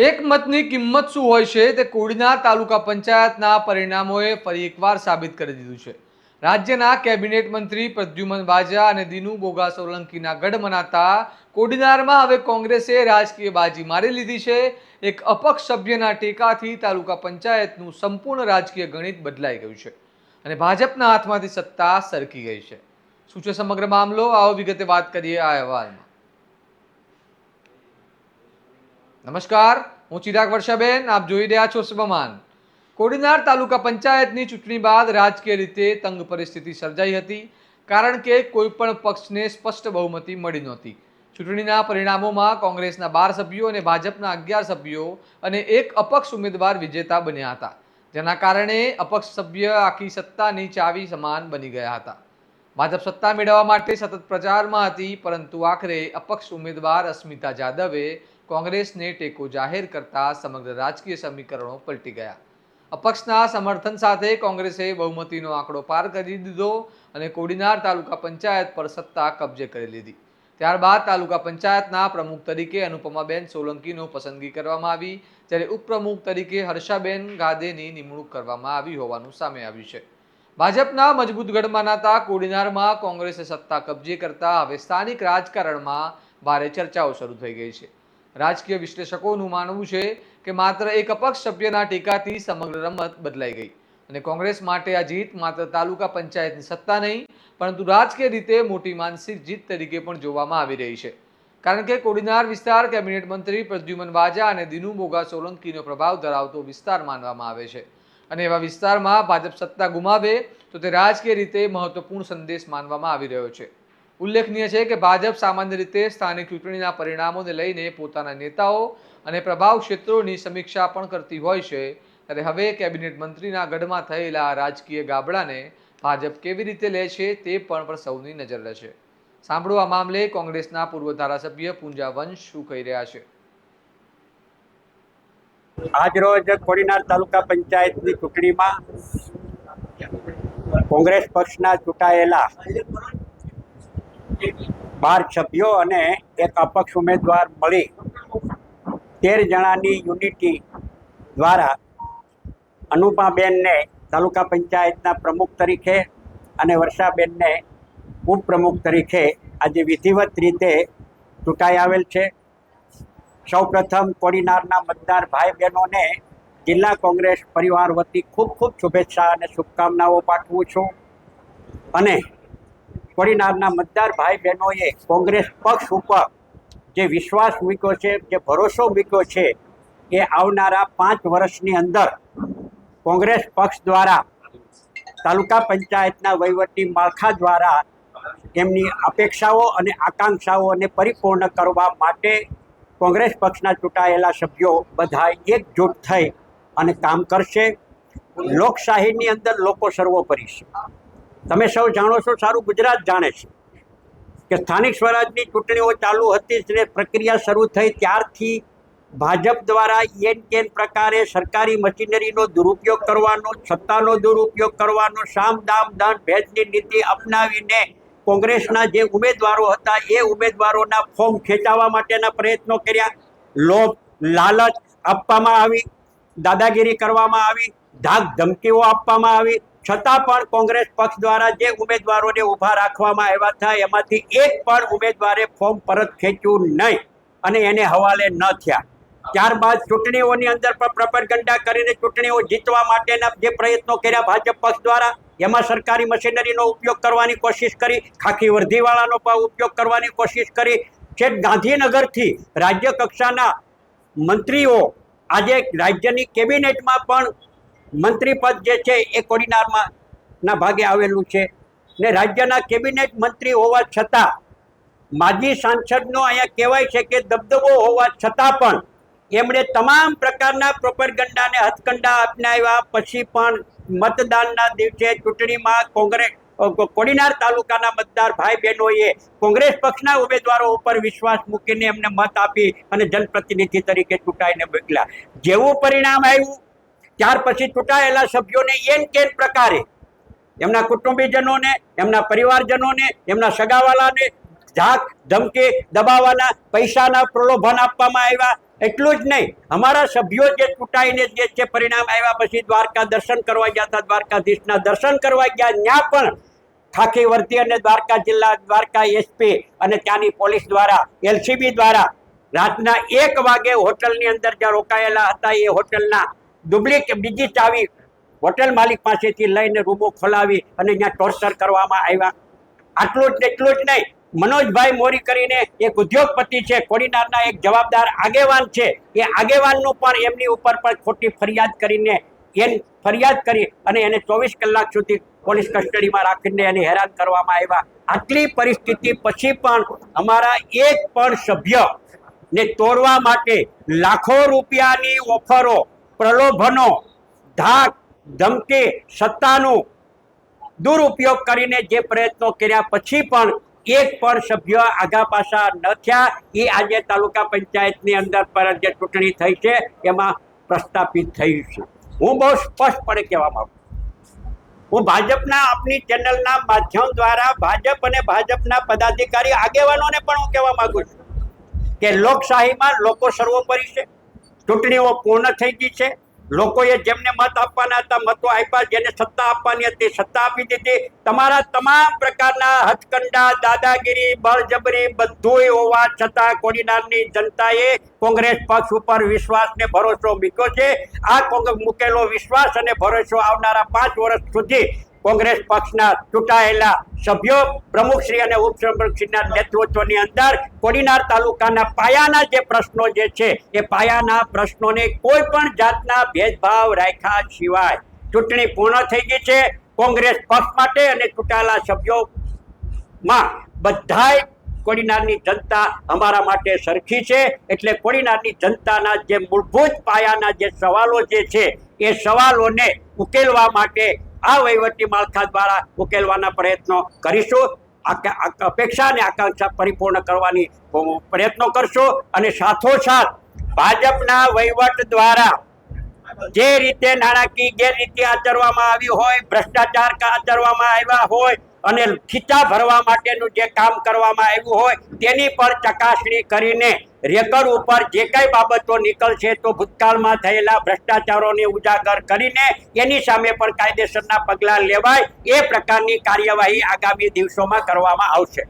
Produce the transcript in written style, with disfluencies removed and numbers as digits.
એક મતની કિંમત શું હોય છે તે કોડીનાર તાલુકા પંચાયતના પરિણામોએ ફરી એકવાર સાબિત કરી દીધું છે. રાજ્યના કેબિનેટ મંત્રી પ્રદ્યુમન વાજા અને દિનુ બોગા સોલંકીના ગઢ મનાતા કોડીનારમાં હવે કોંગ્રેસે રાજકીય બાજી મારી લીધી છે. એક અપક્ષ સભ્યના ટેકાથી તાલુકા પંચાયતનું સંપૂર્ણ રાજકીય ગણિત બદલાઈ ગયું છે અને ભાજપના હાથમાંથી સત્તા સરકી ગઈ છે. શું છે સમગ્ર મામલો? આવો વિગતે વાત કરીએ આ અહેવાલમાં. નમસ્કાર, હું ચિરાગ વર્ષાબેન, આપ જોઈ રહ્યા છો સ્વમાન. કોડીનાર તાલુકા પંચાયતની ચૂંટણી બાદ રાજકીય રીતે તંગ પરિસ્થિતિ સર્જાઈ હતી, કારણ કે કોઈ પણ પક્ષને સ્પષ્ટ બહુમતી મળી નહોતી. ચૂંટણીના પરિણામોમાં કોંગ્રેસના 12 સભ્યો અને ભાજપના 11 સભ્યો અને એક અપક્ષ ઉમેદવાર વિજેતા બન્યા હતા, જેના કારણે અપક્ષ સભ્ય આખી સત્તાની ચાવી સમાન બની ગયા હતા. ભાજપ સત્તા મેળવવા માટે સતત પ્રચારમાં હતી, પરંતુ આખરે અપક્ષ ઉમેદવાર અસ્મિતા જાદવે કોંગ્રેસને ટેકો જાહેર કરતા સમગ્ર રાજકીય સમીકરણો પલટી ગયા. અપક્ષના સમર્થન સાથે કોંગ્રેસે બહુમતીનો આંકડો પાર કરી દીધો અને કોડીનાર તાલુકા પંચાયત પર સત્તા કબજે કરી લીધી. ત્યારબાદ તાલુકા પંચાયતના પ્રમુખ તરીકે અનુપમાબેન સોલંકીનો પસંદગી કરવામાં આવી, જ્યારે ઉપપ્રમુખ તરીકે હર્ષાબેન ગાદેની નિમણૂક કરવામાં આવી હોવાનું સામે આવ્યું છે. ભાજપના મજબૂત ગઢ મનાતા કોડીનારમાં કોંગ્રેસે સત્તા કબજે કરતા હવે સ્થાનિક રાજકારણમાં ભારે ચર્ચાઓ શરૂ થઈ ગઈ છે. રાજકીય વિશ્લેષકોનું માનવું છે કે માત્ર એક અપક્ષ સભ્યના ટેકાથી સમગ્ર રમત બદલાઈ ગઈ અને કોંગ્રેસ માટે આ જીત માત્ર તાલુકા પંચાયતની સત્તા નહીં, પરંતુ રાજકીય રીતે મોટી માનસિક જીત તરીકે પણ જોવામાં આવી રહી છે. કારણ કે કોડીનાર વિસ્તાર કેબિનેટ મંત્રી પ્રદ્યુમન વાજા અને દિનુ બોગા સોલંકીનો પ્રભાવ ધરાવતો વિસ્તાર માનવામાં આવે છે અને એવા વિસ્તારમાં ભાજપ સત્તા ગુમાવે તો તે રાજકીય રીતે મહત્વપૂર્ણ સંદેશ માનવામાં આવી રહ્યો છે. ઉલ્લેખનીય છે કે ભાજપ સામાન્ય રીતે સ્થાનિક ચૂંટણીના પરિણામોને લઈને પોતાના નેતાઓ અને પ્રભાવ ક્ષેત્રોની સમીક્ષા પણ કરતી હોય છે, ત્યારે હવે કેબિનેટ મંત્રીના ગઢમાં થયેલા રાજકીય ગાબડાને ભાજપ કેવી રીતે લે છે તે પર સૌની નજર રહેશે. સાંભળો આ મામલે કોંગ્રેસના પૂર્વ ધારાસભ્ય પૂંજા વંશ શું કહી રહ્યા છે. આજ રોજ કોડીનાર તાલુકા પંચાયતની ચૂંટણીમાં કોંગ્રેસ પક્ષના ચૂંટાયેલા 12 સભ્યો અને એક અપક્ષ ઉમેદવાર મળી 13 જણાની યુનિટી દ્વારા અનુપાબેનને તાલુકા પંચાયતના પ્રમુખ તરીકે અને વર્ષાબેનને ઉપપ્રમુખ તરીકે આજે વિધિવત રીતે ચૂંટાઈ આવેલ છે. સૌપ્રથમ કોડીનારના મતદાર ભાઈ બહેનોને જિલ્લા કોંગ્રેસ પરિવાર વતી ખૂબ ખૂબ શુભેચ્છા અને શુભકામનાઓ પાઠવું છું. અને કોડીનારના મતદાર ભાઈ બહેનોએ કોંગ્રેસ પક્ષ ઉપર જે વિશ્વાસ મૂક્યો છે, જે ભરોસો મૂક્યો છે, એ આવનારા 5 વર્ષની અંદર કોંગ્રેસ પક્ષ દ્વારા તાલુકા પંચાયતના વહીવટી માળખા દ્વારા એમની અપેક્ષાઓ અને આકાંક્ષાઓને પરિપૂર્ણ કરવા માટે કોંગ્રેસ પક્ષના ચૂંટાયેલા સભ્યો બધા એકજૂટ થઈ અને કામ કરશે. લોકશાહીની અંદર લોકો સર્વોપરી છે. તમે સૌ જાણો છો, સારું ગુજરાત જાણે છે કે સ્થાનિક સ્વરાજની ચૂંટણીઓ ચાલુ હતી અને પ્રક્રિયા શરૂ થઈ ત્યારથી ભાજપ દ્વારા એન કેન પ્રકારે સરકારી મશીનરીનો દુરુપયોગ કરવાનો, સત્તાનો દુરુપયોગ કરવાનો, સામ દામ દંડ ભેદની નીતિ અપનાવીને કોંગ્રેસના જે ઉમેદવારો હતા એ ઉમેદવારોના ફોર્મ ખેંચાવવા માટેના પ્રયત્નો કર્યા. લોભ લાલચ આપવામાં આવી, દાદાગીરી કરવામાં આવી, ધાક ધમકીઓ આપવામાં આવી, છતાં પણ કોંગ્રેસ પક્ષ દ્વારા જે ઉમેદવારોને ઊભા રાખવામાં આવ્યા હતા એમાંથી એક પણ ઉમેદવારે ફોર્મ પરત ખેંચ્યું નહીં અને એને હવાલે ન થયા. ત્યારબાદ ચૂંટણીઓની અંદર પણ પ્રોપેગેન્ડા કરીને ચૂંટણીઓ જીતવા માટેના જે પ્રયત્નો કર્યા ભાજપ પક્ષ દ્વારા, એમાં સરકારી મશીનરીનો ઉપયોગ કરવાની કોશિશ કરી, ખાખી વર્દીવાળાનો પણ ઉપયોગ કરવાની કોશિશ કરી. છેક ગાંધીનગરથી રાજ્ય કક્ષાના મંત્રીઓ આજે રાજ્યની કેબિનેટમાં પણ મંત્રી પદ જે છે એ કોડીનારમાં ના ભાગે આવેલું છે ને રાજ્યના કેબિનેટ મંત્રી હોવા છતાં માજી સાંસદનો અહીંયા કહેવાય છે કે દબદબો હોવા છતાં પણ એમણે તમામ પ્રકારના પ્રોપેગેન્ડાને હથકંડા અપનાવ્યા. પછી પણ મતદાનના દિવસે ચૂંટણીમાં કોડીનાર તાલુકાના મતદાર ભાઈ બહેનોએ કોંગ્રેસ પક્ષના ઉમેદવારો ઉપર વિશ્વાસ મૂકીને એમને મત આપી અને જનપ્રતિનિધિ તરીકે ચૂંટાઈને મોકલ્યા. જેવું પરિણામ આવ્યું ત્યાર પછી ચૂંટાયેલા સભ્યોને એન કેન પ્રકારે એમના કુટુંબીજનોને, એમના પરિવારજનોને, એમના સગાવાલાને ધાક ધમકી દબાવવાના, પૈસાના પ્રલોભન આપવામાં આવ્યા. એટલું જ નહીં, અમારા સભ્યો જે ચૂંટાઈને જે છે પરિણામ આવ્યા પછી દ્વારકા દર્શન કરવા ગયા હતા, દ્વારકાધીશના દર્શન કરવા ગયા, ત્યાં પણ ખાખી વર્દી અને દ્વારકા જિલ્લા દ્વારકા એસપી અને ત્યાંની પોલીસ દ્વારા એલસીબી દ્વારા રાતના 1 વાગે હોટલની અંદર જ્યાં રોકાયેલા હતા એ હોટલના ડુપ્લિકેટ બીજી ચાવી હોટેલ માલિક પાસેથી લઈને રૂમો ખોલાવી અને ત્યાં ટોર્ચર કરવામાં આવ્યા. આટલું જ એટલું જ નહીં, મનોજભાઈ મોરી કરીને એક ઉદ્યોગપતિ છે, કોડીનારના એક જવાબદાર આગેવાન છે, એ આગેવાનનું પણ એમની ઉપર પણ ખોટી ફરિયાદ કરીને ફરિયાદ કરી અને એને 24 કલાક સુધી પોલીસ કસ્ટડીમાં રાખીને એને હેરાન કરવામાં આવ્યા. આટલી પરિસ્થિતિ પછી પણ અમારા એક પણ સભ્ય ને તોડવા માટે લાખો રૂપિયાની ઓફરો, પ્રલોભનો, ધાક ધમકી, સત્તાનું દુરુપયોગ કરીને જે પ્રયત્નો કર્યા પછી પણ એક પણ સભ્ય આગા પાછા ન થયા. એ આજે તાલુકા પંચાયતની અંદર પર જે ચૂંટણી થઈ છે એમાં પ્રસ્થાપિત થયું છે. હું બહુ સ્પષ્ટપણે કહેવા માંગુ, હું ભાજપના આપની ચેનલના માધ્યમ દ્વારા ભાજપ અને ભાજપના પદાધિકારી આગેવાનોને પણ હું કહેવા માંગુ છું કે લોકશાહીમાં લોકો સર્વોપરી છે. ચૂંટણીઓ પૂર્ણ થઈ ગઈ છે. લોકોએ જેમને મત આપવાના હતા મતો આપ્યા, જેને સત્તા આપવાની હતી સત્તા આપી દીધી. તમારા તમામ પ્રકારના હથકંડા, દાદાગીરી, બળજબરી બધુંય હોવા છતાં કોડીનારની જનતાએ કોંગ્રેસ પક્ષ ઉપર વિશ્વાસ ને ભરોસો મૂક્યો છે. આ મૂકેલો વિશ્વાસ અને ભરોસો આવનારા 5 વર્ષ સુધી કોંગ્રેસ પક્ષના ચૂંટાયેલા સભ્યો, પ્રમુખશ્રી અને ઉપપ્રમુખશ્રીના નેતૃત્વની અંદર કોડીનાર તાલુકાના પાયાના જે પ્રશ્નો જે છે એ પાયાના પ્રશ્નોને કોઈ પણ જાતના ભેદભાવ રાખ્યા સિવાય ચૂંટણી પૂર્ણ થઈ ગઈ છે. કોંગ્રેસ પક્ષ માટે અને ચૂંટાયેલા સભ્યોમાં બધાય કોડીનારની જનતા અમારા માટે સરખી છે. એટલે કોડીનારની જનતાના જે મૂળભૂત પાયાના જે સવાલો જે છે એ સવાલોને ઉકેલવા માટે આ વહીવટી માળખા દ્વારા ઉકેલવાના પ્રયત્નો કરીશું. અપેક્ષા અને આકાંક્ષા પરિપૂર્ણ કરવાની પ્રયત્નો કરશું. અને સાથોસાથ ભાજપના વહીવટ દ્વારા જે રીતે નાણાકીય ગેરરીતિ આચરવામાં આવી હોય, ભ્રષ્ટાચાર આચરવામાં આવ્યા હોય અને ખીચા ભરવા માટેનું જે કામ કરવામાં આવ્યું હોય તેની પર ચકાસણી કરીને રેકર્ડ ઉપર જે કઈ બાબતો નીકળશે તો ભૂતકાળમાં થયેલા ભ્રષ્ટાચારોને ઉજાગર કરીને એની સામે પણ કાયદેસરના પગલાં લેવાય એ પ્રકારની કાર્યવાહી આગામી દિવસોમાં કરવામાં આવશે.